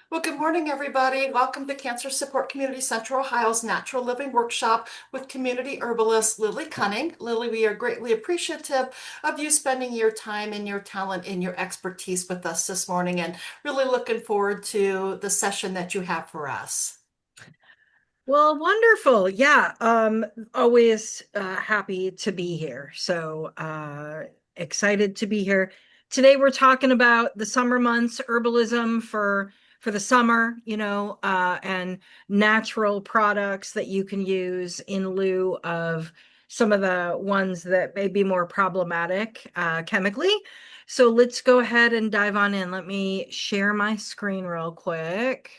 Well, good morning, everybody. Welcome to Cancer Support Community Central Ohio's Natural Living Workshop with community herbalist Lily Cunning. Lily, we are greatly appreciative of you spending your time and your talent and your expertise with us this morning, and really looking forward to the session that you have for us. Well, wonderful. Yeah, always happy to be here. Excited to be here. Today we're talking about the summer months, herbalism for the summer, and natural products that you can use in lieu of some of the ones that may be more problematic chemically. So let's go ahead and dive on in. Let me share my screen real quick.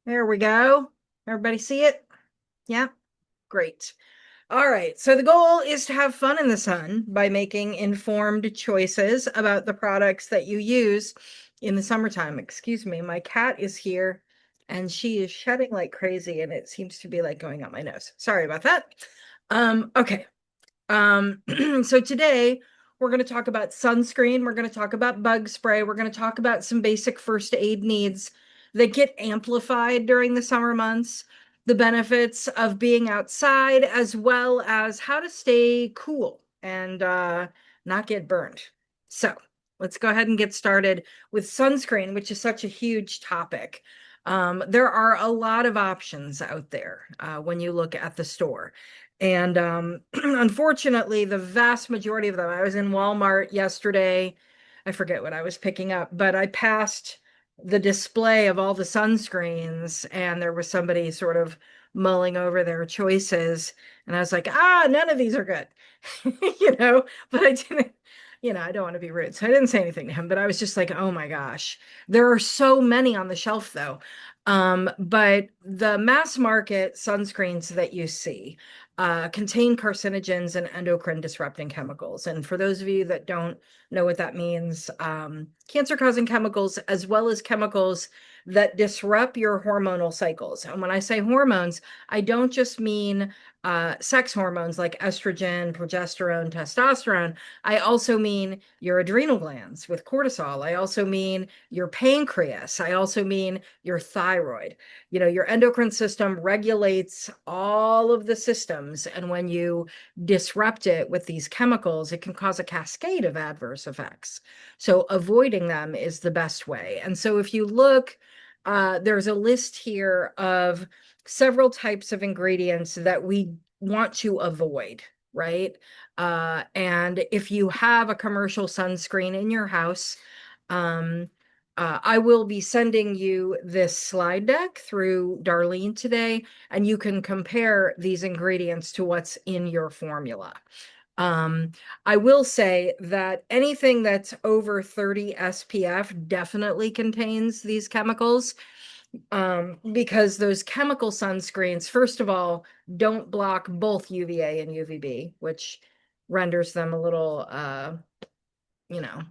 There we go. Everybody see it? Yeah, great. All right. So the goal is to have fun in the sun by making informed choices about the products that you use in the summertime. Excuse me, my cat is here and she is shedding like crazy and it seems to be like going up my nose. Sorry about that. Okay. So today we're going to talk about sunscreen. We're going to talk about bug spray. We're going to talk about some basic first aid needs that get amplified during the summer months, the benefits of being outside, as well as how to stay cool and not get burned. So let's go ahead and get started with sunscreen, which is such a huge topic. There are a lot of options out there when you look at the store. And unfortunately, the vast majority of them, I was in Walmart yesterday. I forget what I was picking up, but I passed the display of all the sunscreens, and there was somebody sort of mulling over their choices. And I was like, none of these are good, but I didn't, I don't want to be rude. So I didn't say anything to him, but I was just like, oh my gosh, there are so many on the shelf though. But the mass market sunscreens that you see, contain carcinogens and endocrine disrupting chemicals. And for those of you that don't know what that means, cancer causing chemicals, as well as chemicals that disrupt your hormonal cycles. And when I say hormones, I don't just mean sex hormones like estrogen, progesterone, testosterone. I also mean your adrenal glands with cortisol. I also mean your pancreas. I also mean your thyroid. Your endocrine system regulates all of the systems. And when you disrupt it with these chemicals, it can cause a cascade of adverse effects. So avoiding them is the best way. And so if you look, there's a list here of several types of ingredients that we want to avoid, right? And if you have a commercial sunscreen in your house, I will be sending you this slide deck through Darlene today, and you can compare these ingredients to what's in your formula. Um, I will say that anything that's over 30 SPF definitely contains these chemicals, because those chemical sunscreens, first of all, don't block both UVA and UVB, which renders them a little, you know,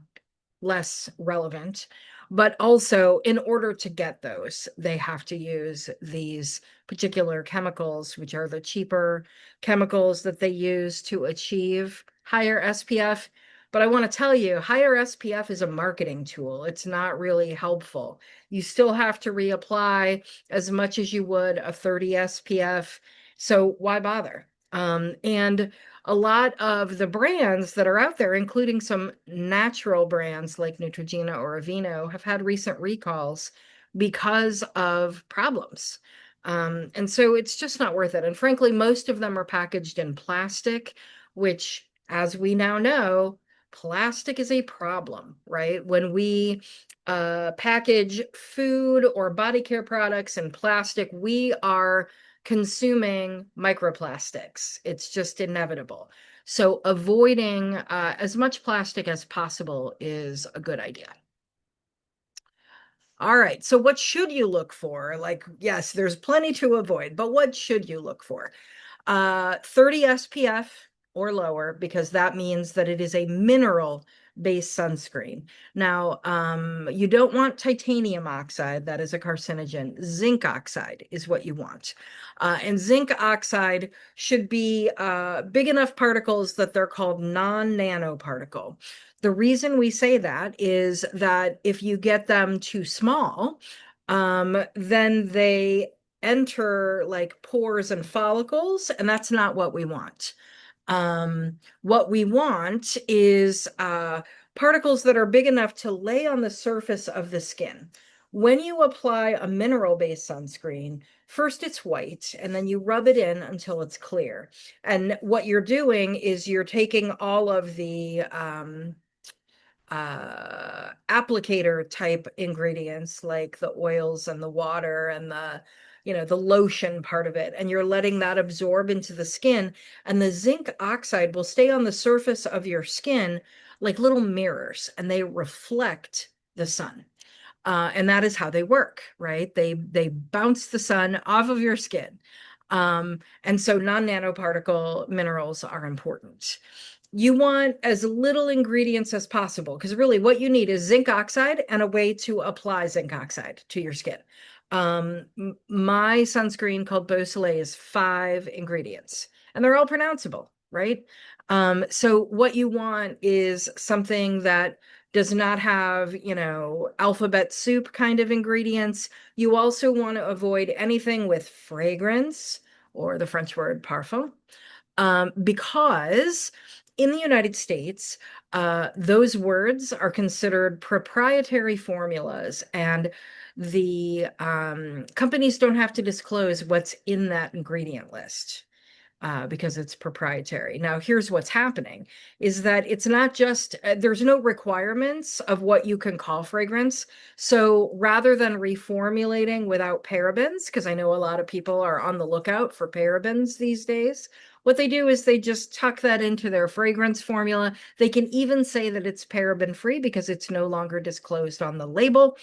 less relevant. But also, in order to get those, they have to use these particular chemicals, which are the cheaper chemicals that they use to achieve higher SPF. But I want to tell you, higher SPF is a marketing tool. It's not really helpful. You still have to reapply as much as you would a 30 SPF. So why bother? And a lot of the brands that are out there, including some natural brands like Neutrogena or Aveeno, have had recent recalls because of problems. And so it's just not worth it. And frankly, most of them are packaged in plastic, which, as we now know, plastic is a problem, right? When we package food or body care products in plastic, we are consuming microplastics. It's just inevitable. So avoiding as much plastic as possible is a good idea. All right. So what should you look for? Like, yes, there's plenty to avoid, but what should you look for? 30 SPF or lower, because that means that it is a mineral based sunscreen. Now, you don't want titanium oxide, that is a carcinogen. Zinc oxide is what you want. And zinc oxide should be big enough particles that they're called non-nanoparticle. The reason we say that is that if you get them too small, then they enter like pores and follicles, and that's not what we want. What we want is particles that are big enough to lay on the surface of the skin. When you apply a mineral-based sunscreen, first it's white, and then you rub it in until it's clear. And what you're doing is you're taking all of the applicator type ingredients like the oils and the water and the lotion part of it, and you're letting that absorb into the skin, and the zinc oxide will stay on the surface of your skin like little mirrors, and they reflect the sun. And that is how they work, right? They bounce the sun off of your skin. And so non-nanoparticle minerals are important. You want as little ingredients as possible because really what you need is zinc oxide and a way to apply zinc oxide to your skin. My sunscreen called Beau Soleil is 5 ingredients and they're all pronounceable, right? So what you want is something that does not have, alphabet soup kind of ingredients. You also want to avoid anything with fragrance or the French word parfum, because in the United States, those words are considered proprietary formulas, and the companies don't have to disclose what's in that ingredient list. Because it's proprietary. Now, here's what's happening is that it's not just, there's no requirements of what you can call fragrance. So rather than reformulating without parabens, because I know a lot of people are on the lookout for parabens these days, what they do is they just tuck that into their fragrance formula. They can even say that it's paraben free because it's no longer disclosed on the label.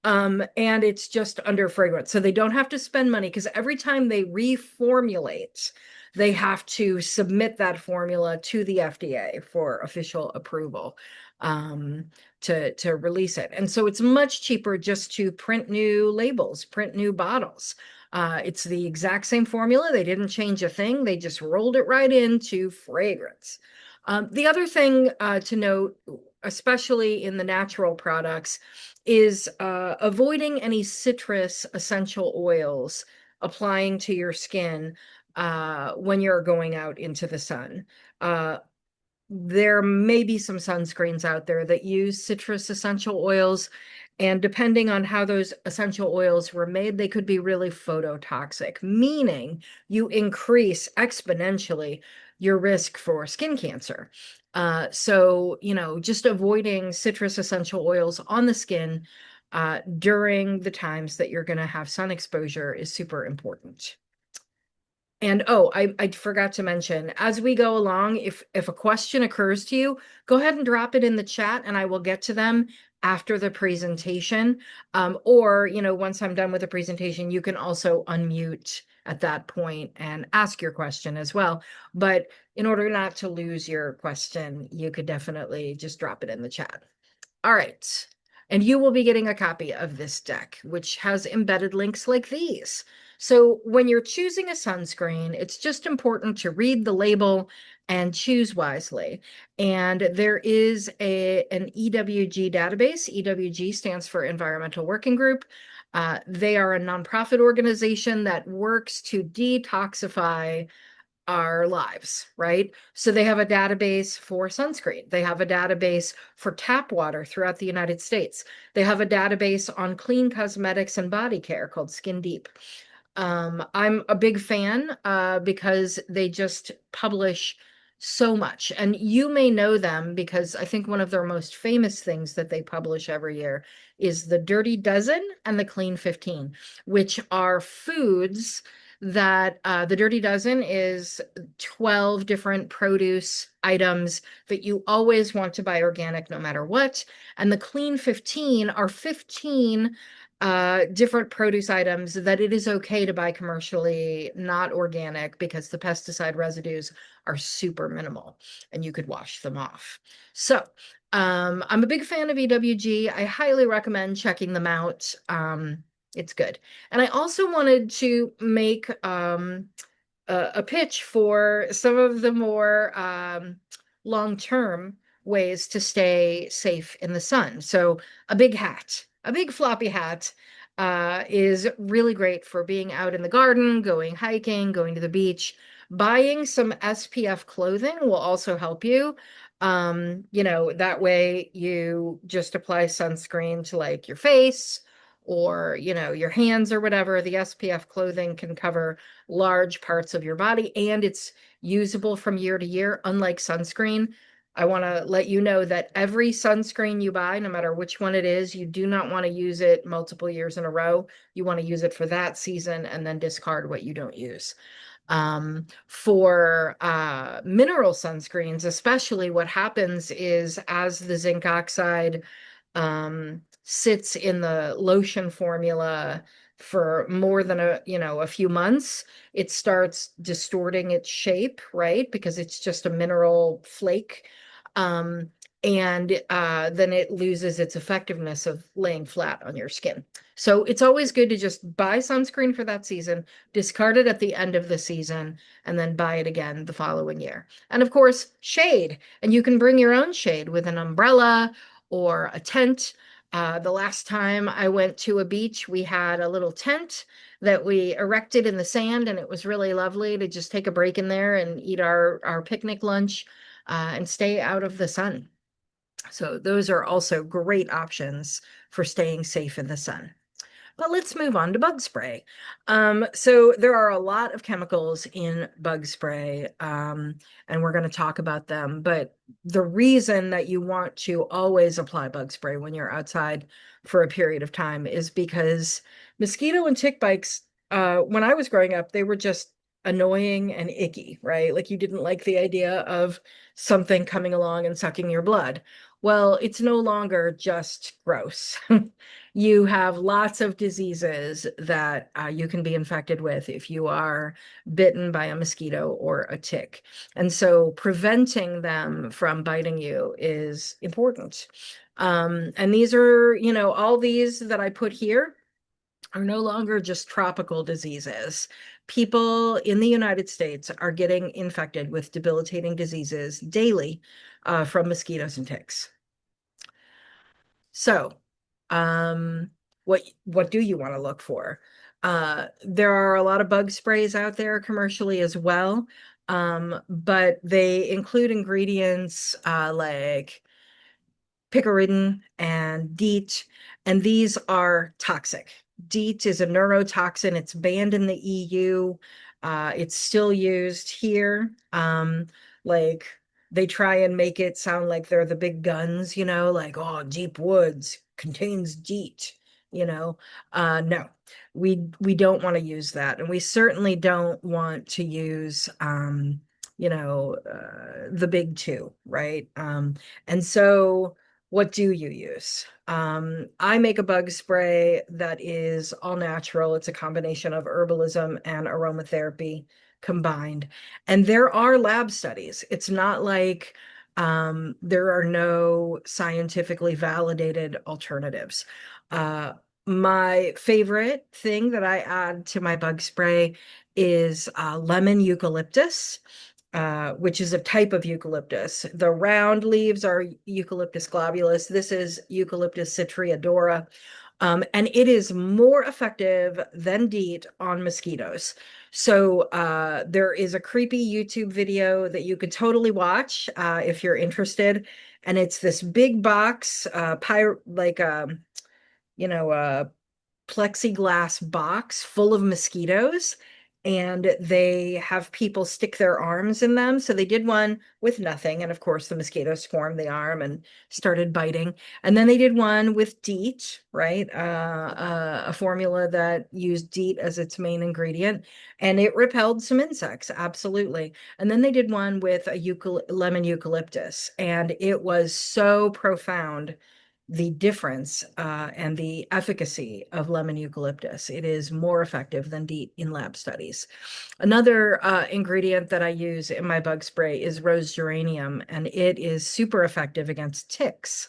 And it's just under fragrance. So they don't have to spend money because every time they reformulate, they have to submit that formula to the FDA for official approval, to release it. And so it's much cheaper just to print new labels, print new bottles. It's the exact same formula. They didn't change a thing. They just rolled it right into fragrance. The other thing to note, especially in the natural products, is avoiding any citrus essential oils applying to your skin when you're going out into the sun. There may be some sunscreens out there that use citrus essential oils, and depending on how those essential oils were made, they could be really phototoxic, meaning you increase exponentially your risk for skin cancer. So, just avoiding citrus essential oils on the skin during the times that you're going to have sun exposure is super important. And I forgot to mention, as we go along, if a question occurs to you, go ahead and drop it in the chat and I will get to them after the presentation. Or, once I'm done with the presentation, you can also unmute at that point and ask your question as well. But in order not to lose your question, you could definitely just drop it in the chat. All right. And you will be getting a copy of this deck, which has embedded links like these. So when you're choosing a sunscreen, it's just important to read the label and choose wisely. And there is an EWG database. EWG stands for Environmental Working Group. They are a nonprofit organization that works to detoxify our lives, right? So they have a database for sunscreen. They have a database for tap water throughout the United States. They have a database on clean cosmetics and body care called Skin Deep. I'm a big fan because they just publish so much. And you may know them because I think one of their most famous things that they publish every year is the Dirty Dozen and the Clean 15, which are foods that the Dirty Dozen is 12 different produce items that you always want to buy organic no matter what. And the Clean 15 are 15 different produce items that it is okay to buy commercially, not organic, because the pesticide residues are super minimal and you could wash them off. So I'm a big fan of EWG. I highly recommend checking them out. It's good. And I also wanted to make a pitch for some of the more long-term ways to stay safe in the sun. So a big hat, a big floppy hat, is really great for being out in the garden, going hiking, going to the beach. Buying some SPF clothing will also help you. That way you just apply sunscreen to like your face or, your hands or whatever. The SPF clothing can cover large parts of your body and it's usable from year to year, unlike sunscreen. I want to let you know that every sunscreen you buy, no matter which one it is, you do not want to use it multiple years in a row. You want to use it for that season and then discard what you don't use. For mineral sunscreens, especially, what happens is as the zinc oxide sits in the lotion formula for more than a few months, it starts distorting its shape, right? Because it's just a mineral flake. Um, and then it loses its effectiveness of laying flat on your skin. So it's always good to just buy sunscreen for that season, discard it at the end of the season, and then buy it again the following year. And of course, shade. And you can bring your own shade with an umbrella or a tent. The last time I went to a beach, we had a little tent that we erected in the sand, and it was really lovely to just take a break in there and eat our picnic lunch and stay out of the sun. So those are also great options for staying safe in the sun. But let's move on to bug spray. So there are a lot of chemicals in bug spray, and we're going to talk about them. But the reason that you want to always apply bug spray when you're outside for a period of time is because mosquito and tick bites, when I was growing up, they were just annoying and icky, right? Like you didn't like the idea of something coming along and sucking your blood. Well, it's no longer just gross. You have lots of diseases that you can be infected with if you are bitten by a mosquito or a tick. And so preventing them from biting you is important. And these are, all these that I put here are no longer just tropical diseases. People in the United States are getting infected with debilitating diseases daily from mosquitoes and ticks. So, um, what do you want to look for? There are a lot of bug sprays out there commercially as well, but they include ingredients like picaridin and DEET, and these are toxic. DEET is a neurotoxin. It's banned in the EU. It's still used here. Like they try and make it sound like they're the big guns, like, oh, deep woods contains DEET, no, we don't want to use that. And we certainly don't want to use, the big two, right? And so what do you use? I make a bug spray that is all natural. It's a combination of herbalism and aromatherapy combined. And there are lab studies. It's not like there are no scientifically validated alternatives. My favorite thing that I add to my bug spray is lemon eucalyptus, which is a type of eucalyptus. The round leaves are Eucalyptus globulus. This is Eucalyptus citriodora. And it is more effective than DEET on mosquitoes. So there is a creepy YouTube video that you could totally watch if you're interested. And it's this big box, like a plexiglass box full of mosquitoes, and they have people stick their arms in them. So they did one with nothing, and of course the mosquitoes swarmed the arm and started biting. And then they did one with DEET, right? A formula that used DEET as its main ingredient, and it repelled some insects, absolutely. And then they did one with a lemon eucalyptus, and it was so profound, the difference and the efficacy of lemon eucalyptus. It is more effective than DEET in lab studies. Another ingredient that I use in my bug spray is rose geranium, and it is super effective against ticks.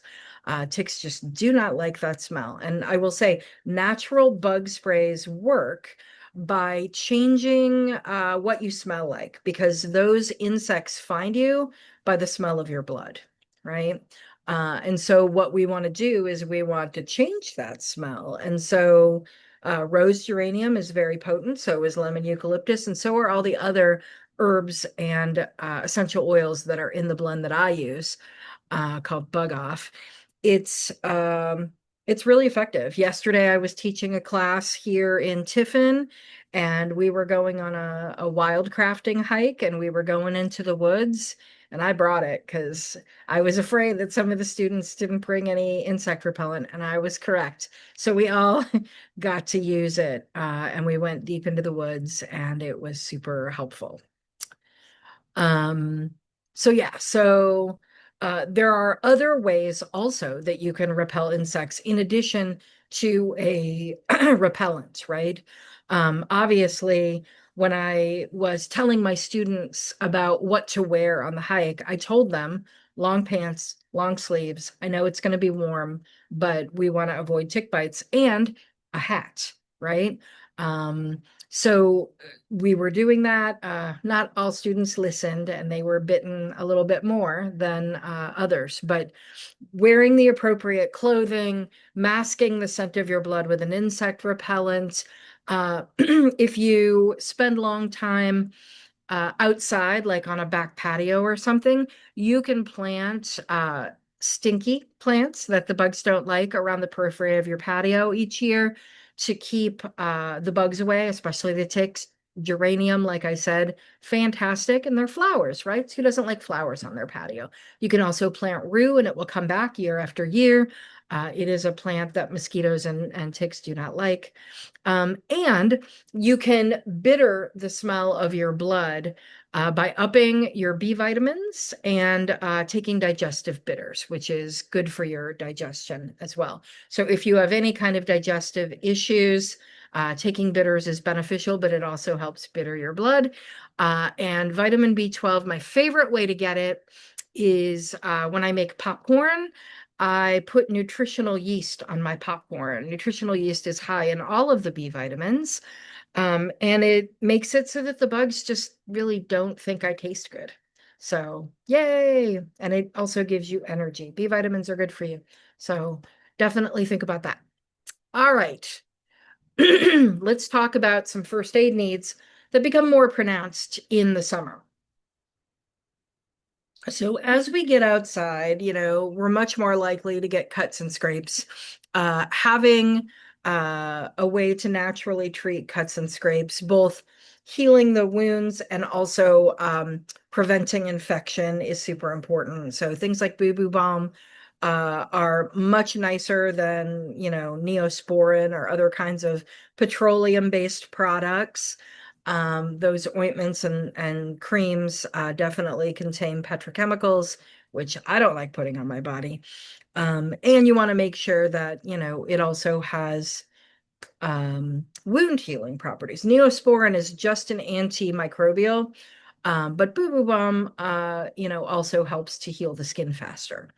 Ticks just do not like that smell. And I will say natural bug sprays work by changing what you smell like, because those insects find you by the smell of your blood, right? And so what we want to do is we want to change that smell. And so rose geranium is very potent, so is lemon eucalyptus, and so are all the other herbs and essential oils that are in the blend that I use, called Bug Off. It's um, it's really effective. Yesterday, I was teaching a class here in Tiffin, and we were going on a wild crafting hike, and we were going into the woods. And I brought it because I was afraid that some of the students didn't bring any insect repellent, and I was correct. So we all got to use it, and we went deep into the woods, and it was super helpful. Um, so yeah, so there are other ways also that you can repel insects in addition to a repellent, right? Obviously, when I was telling my students about what to wear on the hike, I told them long pants, long sleeves. I know it's going to be warm, but we want to avoid tick bites and a hat, right? Um, so we were doing that. Not all students listened, and they were bitten a little bit more than others, but wearing the appropriate clothing, masking the scent of your blood with an insect repellent. If you spend long time outside, like on a back patio or something, you can plant stinky plants that the bugs don't like around the periphery of your patio each year to keep the bugs away, especially the ticks. Geranium, like I said, fantastic. And they're flowers, right? So who doesn't like flowers on their patio? You can also plant rue and it will come back year after year. It is a plant that mosquitoes and ticks do not like. And you can bitter the smell of your blood by upping your B vitamins and taking digestive bitters, which is good for your digestion as well. So if you have any kind of digestive issues, taking bitters is beneficial, but it also helps bitter your blood. And vitamin B12, my favorite way to get it is when I make popcorn. I put nutritional yeast on my popcorn. Nutritional yeast is high in all of the B vitamins, and it makes it so that the bugs just really don't think I taste good. So, yay! And it also gives you energy. B vitamins are good for you. So, definitely think about that. All right. Let's talk about some first aid needs that become more pronounced in the summer. So as we get outside, we're much more likely to get cuts and scrapes. Having a way to naturally treat cuts and scrapes, both healing the wounds and also preventing infection is super important. So things like Boo Boo Balm are much nicer than, Neosporin or other kinds of petroleum-based products. Those ointments and creams definitely contain petrochemicals, which I don't like putting on my body. And you want to make sure that, it also has wound healing properties. Neosporin is just an antimicrobial, but Boo Boo Balm, also helps to heal the skin faster.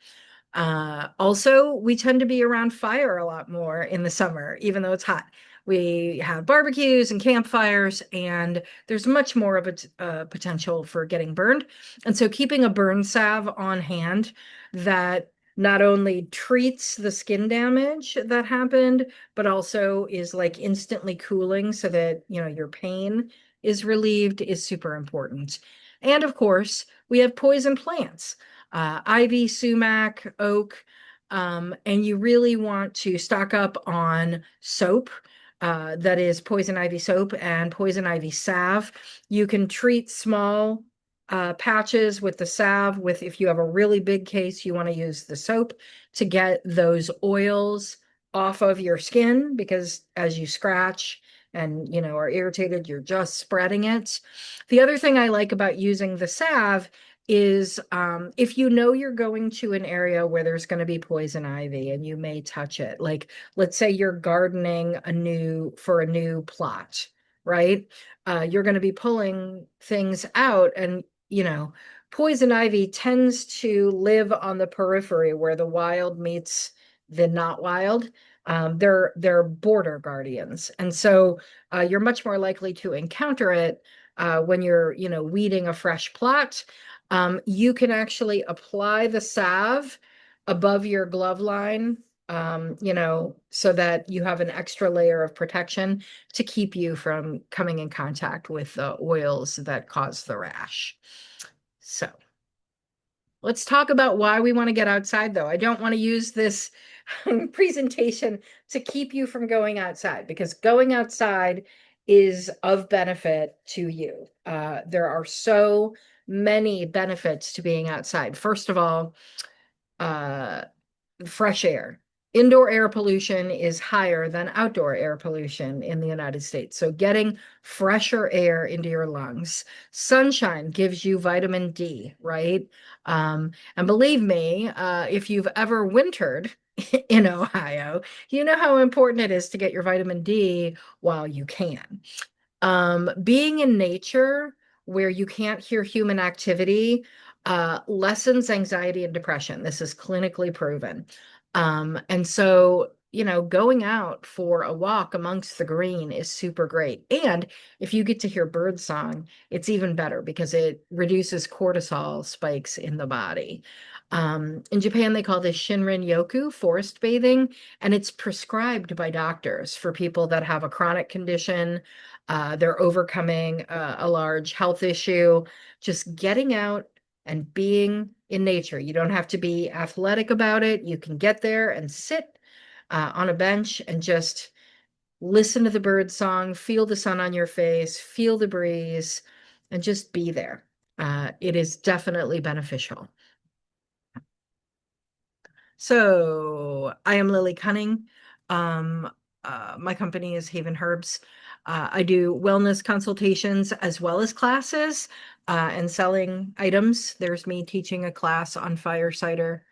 Also, we tend to be around fire a lot more in the summer, even though it's hot. We have barbecues and campfires, and there's much more of a potential for getting burned. And so, keeping a burn salve on hand that not only treats the skin damage that happened, but also is like instantly cooling so that, your pain is relieved is super important. And of course, we have poison plants, ivy, sumac, oak, and you really want to stock up on soap. That is poison ivy soap and poison ivy salve. You can treat small patches with the salve. With if you have a really big case, you want to use the soap to get those oils off of your skin, because as you scratch and are irritated, you're just spreading it. The other thing I like about using the salve is if you're going to an area where there's going to be poison ivy and you may touch it, like let's say you're gardening for a new plot, right? You're going to be pulling things out, and poison ivy tends to live on the periphery where the wild meets the not wild. They're border guardians, and so you're much more likely to encounter it when you're weeding a fresh plot. You can actually apply the salve above your glove line, so that you have an extra layer of protection to keep you from coming in contact with the oils that cause the rash. So let's talk about why we want to get outside, though. I don't want to use this presentation to keep you from going outside, because going outside is of benefit to you. There are so many benefits to being outside. First of all, uh, fresh air. Indoor air pollution is higher than outdoor air pollution in the United States. So getting fresher air into your lungs. Sunshine gives you vitamin D, right? And believe me, if you've ever wintered in Ohio, you know how important it is to get your vitamin D while you can. Being in nature where you can't hear human activity lessens anxiety and depression. This is clinically proven. And so, going out for a walk amongst the green is super great. And if you get to hear bird song, it's even better because it reduces cortisol spikes in the body. In Japan, they call this Shinrin Yoku, forest bathing, and it's prescribed by doctors for people that have a chronic condition. They're overcoming a large health issue, just getting out and being in nature. You don't have to be athletic about it. You can get there and sit on a bench and just listen to the bird song, feel the sun on your face, feel the breeze, and just be there. It is definitely beneficial. So I am Lily Cunning. My company is Haven Herbs. I do wellness consultations as well as classes and selling items. There's me teaching a class on fire cider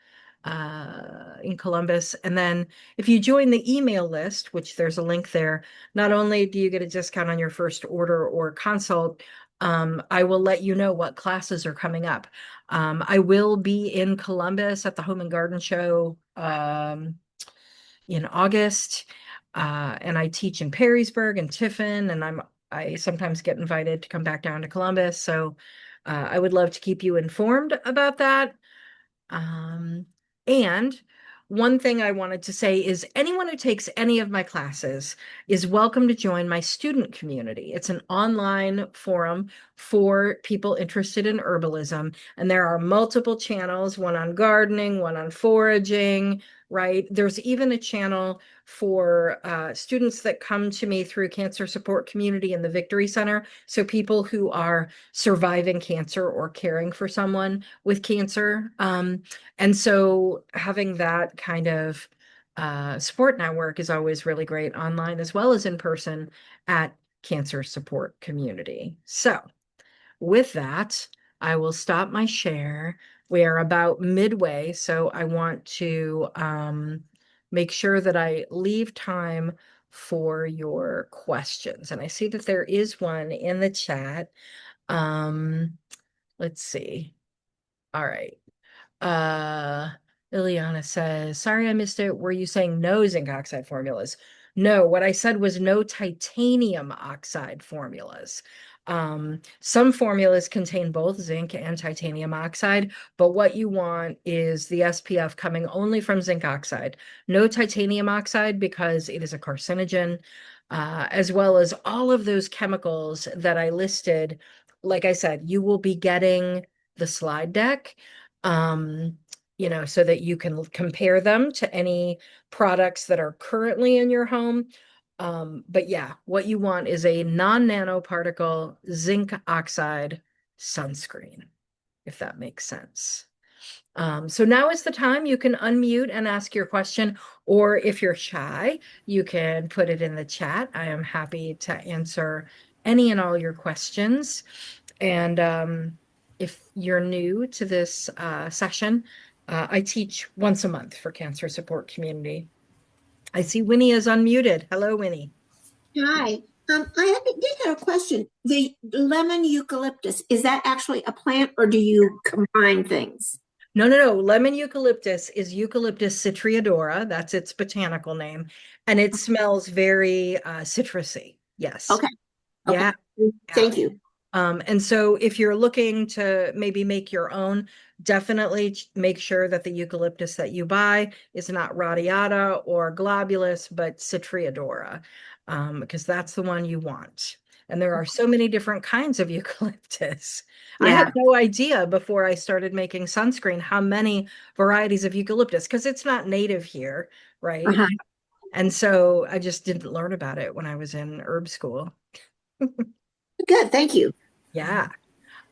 in Columbus. And then if you join the email list, which there's a link there, not only do you get a discount on your first order or consult, I will let you know what classes are coming up. I will be in Columbus at the Home and Garden Show in August, and I teach in Perrysburg and Tiffin, and I sometimes get invited to come back down to Columbus. So I would love to keep you informed about that. And one thing I wanted to say is anyone who takes any of my classes is welcome to join my student community. It's an online forum for people interested in herbalism, and there are multiple channels, one on gardening, one on foraging, right? There's even a channel for students that come to me through Cancer Support Community in the Victory Center. So people who are surviving cancer or caring for someone with cancer. And so having that kind of support network is always really great online as well as in person at Cancer Support Community. So with that, I will stop my share. We are about midway, so I want to make sure that I leave time for your questions. And I see that there is one in the chat. Let's see. All right. Uh, Ileana says, sorry, I missed it. Were you saying no zinc oxide formulas? No, what I said was no titanium oxide formulas. Some formulas contain both zinc and titanium oxide, but what you want is the SPF coming only from zinc oxide, no titanium oxide because it is a carcinogen, as well as all of those chemicals that I listed. Like I said, you will be getting the slide deck, so that you can compare them to any products that are currently in your home. But yeah, what you want is a non-nanoparticle zinc oxide sunscreen, if that makes sense. So now is the time you can unmute and ask your question, or if you're shy, you can put it in the chat. I am happy to answer any and all your questions. And if you're new to this session, I teach once a month for Cancer Support Community. I see Winnie is unmuted. Hello, Winnie. Hi. Did have a question. The lemon eucalyptus, is that actually a plant or do you combine things? No. Lemon eucalyptus is Eucalyptus citriodora. That's its botanical name. And it smells very citrusy. Yes. Okay. Yeah. Okay. Thank you. And so if you're looking to maybe make your own, definitely make sure that the eucalyptus that you buy is not radiata or globulus, but citriodora, because that's the one you want. And there are so many different kinds of eucalyptus. I had Yeah. no idea before I started making sunscreen how many varieties of eucalyptus, because it's not native here, right? Uh-huh. And so I just didn't learn about it when I was in herb school. Good. Thank you. Yeah.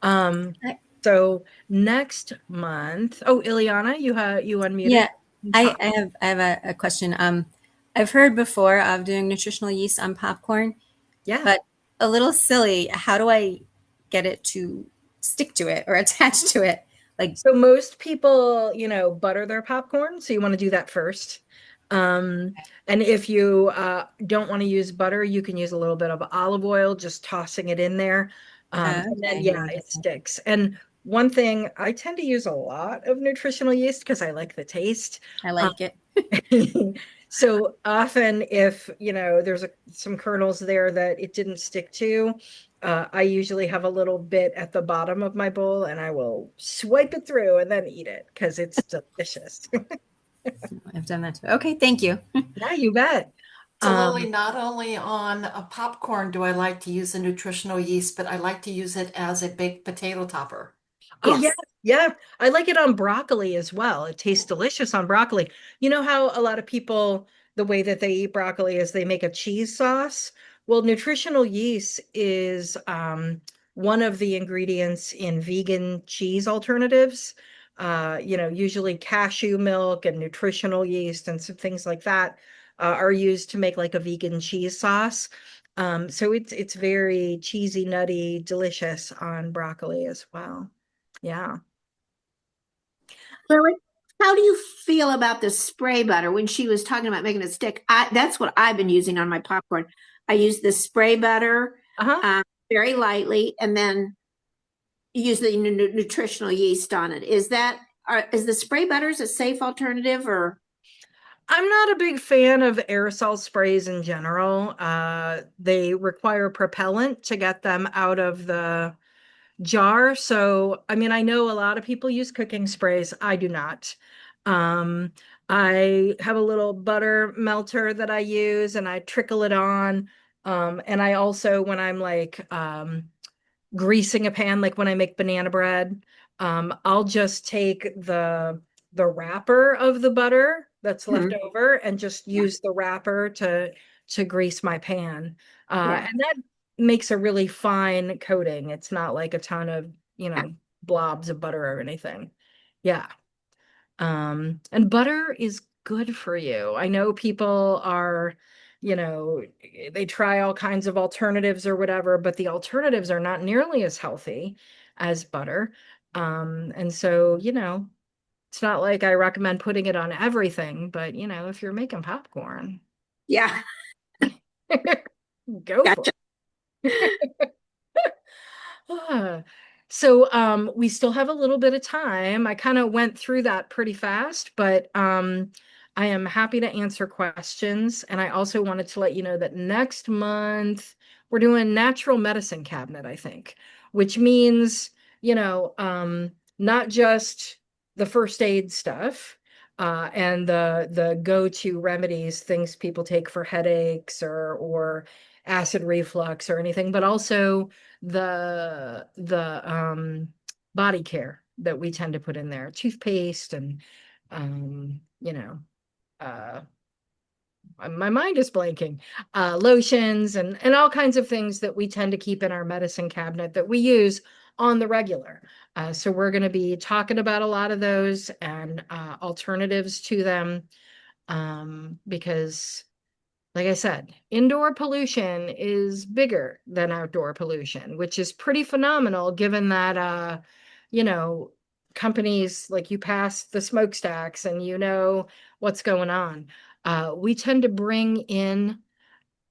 Um, I- so next month, oh, Ileana, you unmuted. Yeah, I have a question. I've heard before of doing nutritional yeast on popcorn, Yeah. but a little silly. How do I get it to stick to it or attach to it? Like, So most people, butter their popcorn. So you want to do that first. And if you don't want to use butter, you can use a little bit of olive oil, just tossing it in there. And then, okay, yeah, it sticks. And one thing, I tend to use a lot of nutritional yeast because I like the taste. I like it. So often if, there's some kernels there that it didn't stick to, I usually have a little bit at the bottom of my bowl and I will swipe it through and then eat it because it's delicious. I've done that too. Okay, thank you. Yeah, you bet. So Lily, Um, not only on a popcorn do I like to use a nutritional yeast, but I like to use it as a baked potato topper. Oh yeah, Yes. yeah. I like it on broccoli as well. It tastes delicious on broccoli. You know how a lot of people, the way that they eat broccoli is they make a cheese sauce? Well, nutritional yeast is one of the ingredients in vegan cheese alternatives. Usually cashew milk and nutritional yeast and some things like that are used to make like a vegan cheese sauce. So it's very cheesy, nutty, delicious on broccoli as well. Yeah. Lily, how do you feel about the spray butter? When she was talking about making it stick, that's what I've been using on my popcorn. I use the spray butter Uh-huh. very lightly, and then use the nutritional yeast on it. Is the spray butters a safe alternative, or? I'm not a big fan of aerosol sprays in general. They require propellant to get them out of the jar. So, I mean, I know a lot of people use cooking sprays. I do not. Um, I have a little butter melter that I use and I trickle it on. And I also, when I'm like, greasing a pan, like when I make banana bread, I'll just take the wrapper of the butter that's left Mhm. over and just Yeah. use the wrapper to grease my pan. Yeah. And that makes a really fine coating. It's not like a ton of, Yeah. blobs of butter or anything. Yeah. And butter is good for you. I know people are, they try all kinds of alternatives or whatever, but the alternatives are not nearly as healthy as butter. And so, it's not like I recommend putting it on everything, but if you're making popcorn, Yeah. go for Gotcha. it. Ah, So we still have a little bit of time. I kind of went through that pretty fast, but I am happy to answer questions. And I also wanted to let you know that next month we're doing natural medicine cabinet, I think, which means, not just the first aid stuff and the go-to remedies, things people take for headaches or acid reflux or anything, but also the body care that we tend to put in there, toothpaste and um, you know, uh my mind is blanking, lotions and all kinds of things that we tend to keep in our medicine cabinet that we use on the regular. So we're going to be talking about a lot of those and alternatives to them because like I said, indoor pollution is bigger than outdoor pollution, which is pretty phenomenal given that you know, companies like you pass the smokestacks and you know what's going on. We tend to bring in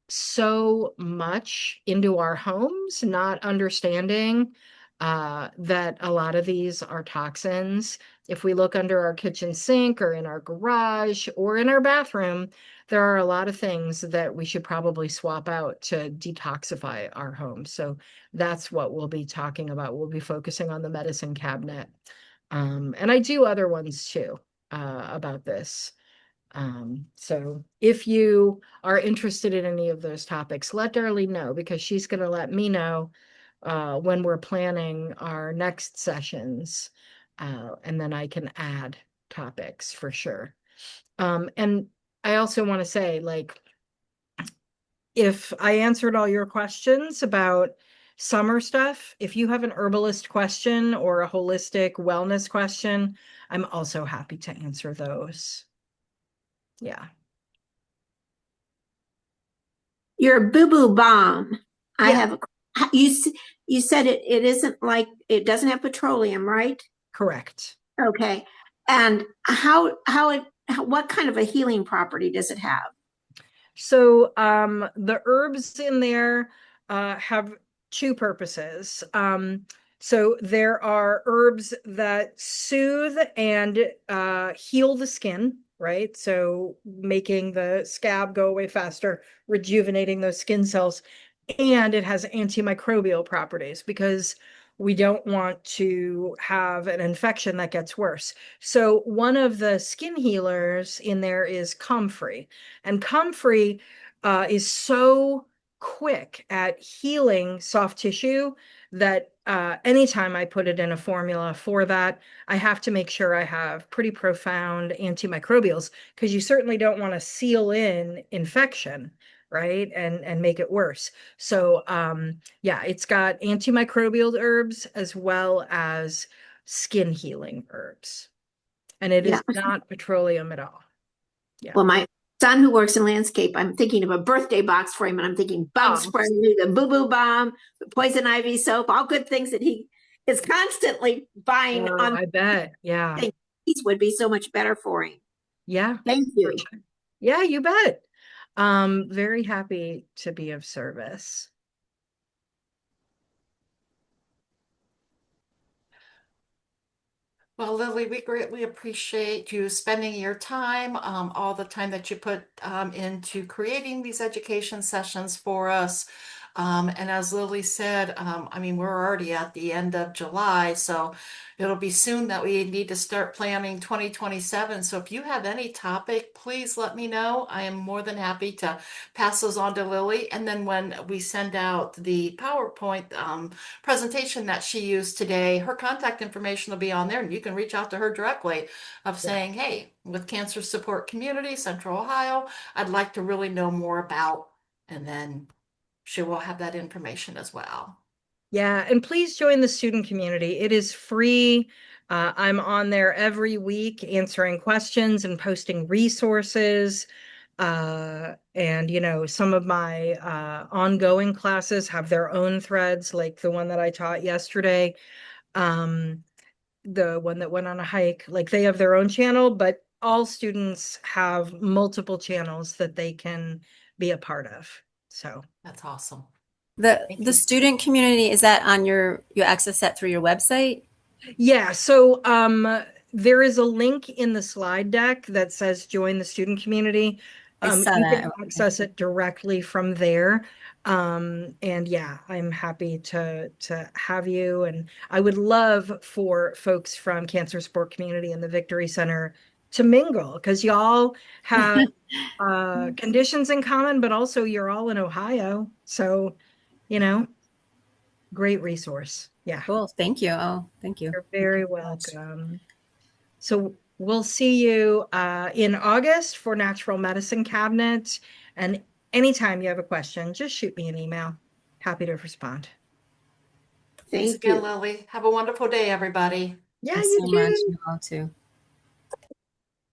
so much into our homes, not understanding that a lot of these are toxins if we look under our kitchen sink or in our garage or in our bathroom, there are a lot of things that we should probably swap out to detoxify our home. So that's what we'll be talking about. We'll be focusing on the medicine cabinet. And I do other ones too, about this. So if you are interested in any of those topics, let Darlene know, because she's going to let me know when we're planning our next sessions, and then I can add topics for sure. And I also want to say, like, if I answered all your questions about summer stuff, if you have an herbalist question or a holistic wellness question, I'm also happy to answer those. Yeah. Your boo-boo balm. I Yeah. have you said it isn't like, it doesn't have petroleum, right? Correct. Okay. And what kind of a healing property does it have? So the herbs in there have two purposes. So there are herbs that soothe and heal the skin, right? So making the scab go away faster, rejuvenating those skin cells. And it has antimicrobial properties because we don't want to have an infection that gets worse. So one of the skin healers in there is comfrey. And comfrey is so quick at healing soft tissue that anytime I put it in a formula for that, I have to make sure I have pretty profound antimicrobials, because you certainly don't want to seal in infection, right? And make it worse. So yeah, it's got antimicrobial herbs as well as skin healing herbs. And it Yeah. is not petroleum at all. Yeah. Well, my son who works in landscape, I'm thinking of a birthday box for him, and I'm thinking bug Oh. spray, the boo-boo balm, the poison ivy soap, all good things that he is constantly buying Oh, on. I bet. Yeah. These would be so much better for him. Yeah. Thank For you. sure. Yeah, you bet. Very happy to be of service. Well, Lily, we greatly appreciate you spending your time, all the time that you put into creating these education sessions for us. And as Lily said, I mean, we're already at the end of July, so it'll be soon that we need to start planning 2027. So if you have any topic, please let me know. I am more than happy to pass those on to Lily. And then when we send out the PowerPoint presentation that she used today, her contact information will be on there, and you can reach out to her directly of saying, hey, with Cancer Support Community, Central Ohio, I'd like to really know more about, and then she will have that information as well. Yeah, and please join the student community. It is free. I'm on there every week answering questions and posting resources. And some of my ongoing classes have their own threads, like the one that I taught yesterday, the one that went on a hike. Like, they have their own channel, but all students have multiple channels that they can be a part of. So That's awesome. The Thank the you. student community, is that on you access that through your website? yeah, so there is a link in the slide deck that says join the student community. I saw You that. can Okay. access it directly from there. And yeah, I'm happy to have you. And I would love for folks from Cancer Support Community and the Victory Center to mingle, because y'all have conditions in common, but also you're all in Ohio. So, great resource. Yeah. Cool. Thank you. Oh, thank you. You're very welcome. So we'll see you in August for Natural Medicine Cabinet. And anytime you have a question, just shoot me an email. Happy to respond. Thanks Thank again, you. Lily. Have a wonderful day, everybody. Yeah, Thanks you so much. too. You all too.